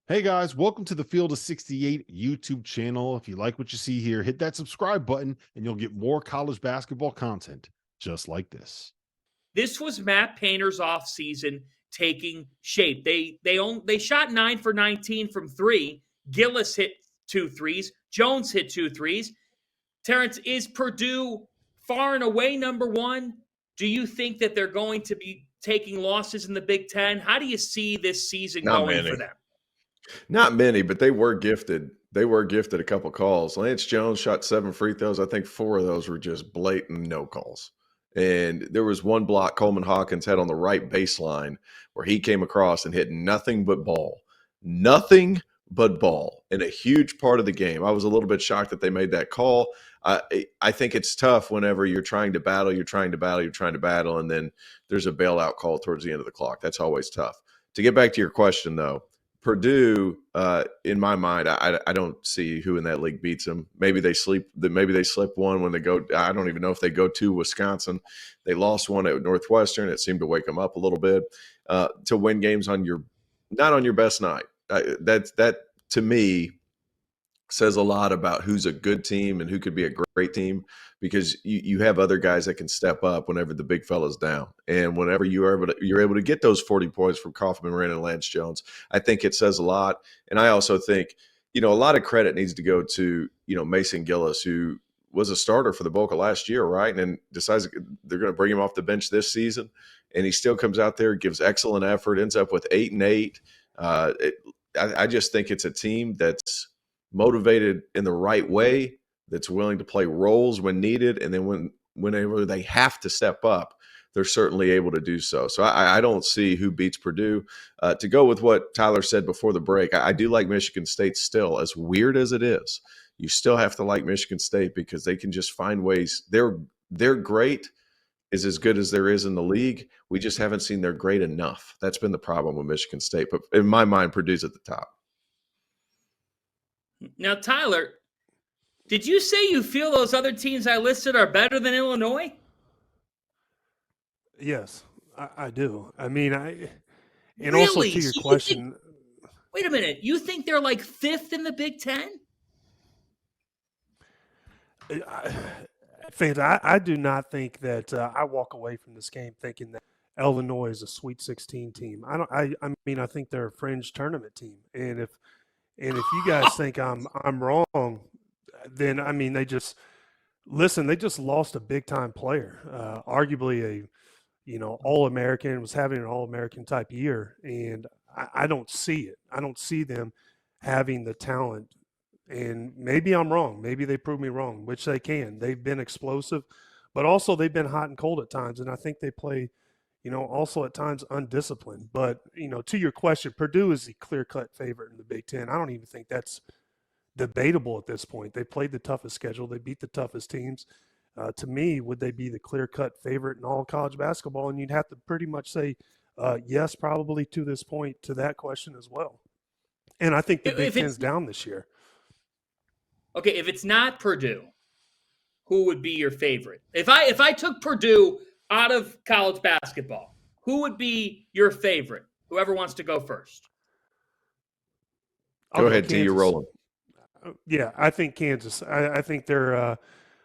Hey guys, welcome to the Field of 68 YouTube channel. If you like what you see here, hit that subscribe button and you'll get more college basketball content just like this. This was Matt Painter's offseason taking shape. They shot 9 for 19 from 3. Gillis hit 2 threes. Jones hit 2 threes. Terrence, is Purdue far and away number 1? Do you think that they're going to be taking losses in the Big 10? How do you see this season Not going many. for them? Not many, but they were gifted. They were gifted a couple calls. Lance Jones shot 7 free throws. I think 4 of those were just blatant no calls. And there was one block Coleman Hawkins had on the right baseline where he came across and hit nothing but ball. Nothing but ball in a huge part of the game. I was a little bit shocked that they made that call. I think it's tough whenever you're trying to battle, and then there's a bailout call towards the end of the clock. That's always tough. To get back to your question, though, Purdue, in my mind, I don't see who in that league beats them. Maybe they slip one when they go. I don't even know if they go to Wisconsin. They lost one at Northwestern. It seemed to wake them up a little bit to win games not on your best night. That to me says a lot about who's a good team and who could be a great team, because you have other guys that can step up whenever the big fella's down. And whenever you're able to get those 40 points from Kaufman, Wren, and Lance Jones, I think it says a lot. And I also think, a lot of credit needs to go to, Mason Gillis, who was a starter for the bulk of last year, right? And then decides they're going to bring him off the bench this season. And he still comes out there, gives excellent effort, ends up with 8 and 8. I just think it's a team that's motivated in the right way, that's willing to play roles when needed, and then whenever they have to step up, they're certainly able to do so. So I don't see who beats Purdue. To go with what Tyler said before the break, I do like Michigan State still, as weird as it is. You still have to like Michigan State because they can just find ways. They're great is as good as there is in the league. We just haven't seen they're great enough. That's been the problem with Michigan State. But in my mind, Purdue's at the top. Now, Tyler, did you say you feel those other teams I listed are better than Illinois? Yes, I do. I mean, and Really? also to your question. Wait a minute. You think they're like 5th in the Big 10? Fans, I do not think that I walk away from this game thinking that Illinois is a Sweet 16 team. I mean, I think they're a fringe tournament team, and if you guys think I'm wrong, then I mean they just lost a big time player, arguably a All-American, was having an All-American type year, and I don't see it. I don't see them having the talent. And maybe I'm wrong. Maybe they prove me wrong, which they can. They've been explosive, but also they've been hot and cold at times. And I think they play, also at times undisciplined. But, to your question, Purdue is the clear-cut favorite in the Big Ten. I don't even think that's debatable at this point. They played the toughest schedule. They beat the toughest teams. To me, would they be the clear-cut favorite in all college basketball? And you'd have to pretty much say yes, probably to this point, to that question as well. And I think the Big Ten's down this year. Okay, if it's not Purdue, who would be your favorite? If I took Purdue out of college basketball, who would be your favorite? Whoever wants to go first. Go ahead, T. You're rolling. Yeah, I think Kansas. I think they're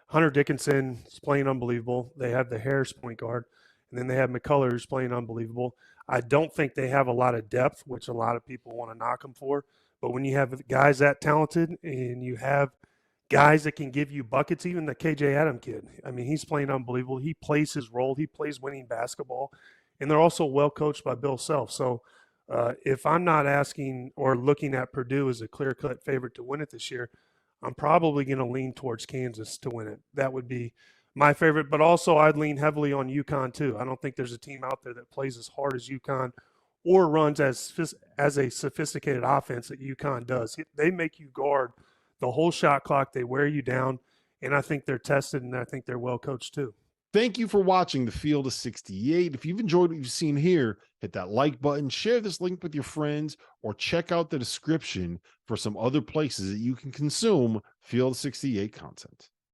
Hunter Dickinson is playing unbelievable. They have the Harris point guard, and then they have McCullough who's playing unbelievable. I don't think they have a lot of depth, which a lot of people want to knock them for. But when you have guys that talented and you have guys that can give you buckets, even the KJ Adam kid, I mean, he's playing unbelievable. He plays his role. He plays winning basketball. And they're also well coached by Bill Self. So if I'm not asking or looking at Purdue as a clear-cut favorite to win it this year, I'm probably going to lean towards Kansas to win it. That would be my favorite. But also I'd lean heavily on UConn too. I don't think there's a team out there that plays as hard as UConn or runs as a sophisticated offense that UConn does. They make you guard the whole shot clock. They wear you down, and I think they're tested, and I think they're well coached too. Thank you for watching the Field of 68. If you've enjoyed what you've seen here, hit that like button, share this link with your friends, or check out the description for some other places that you can consume Field of 68 content.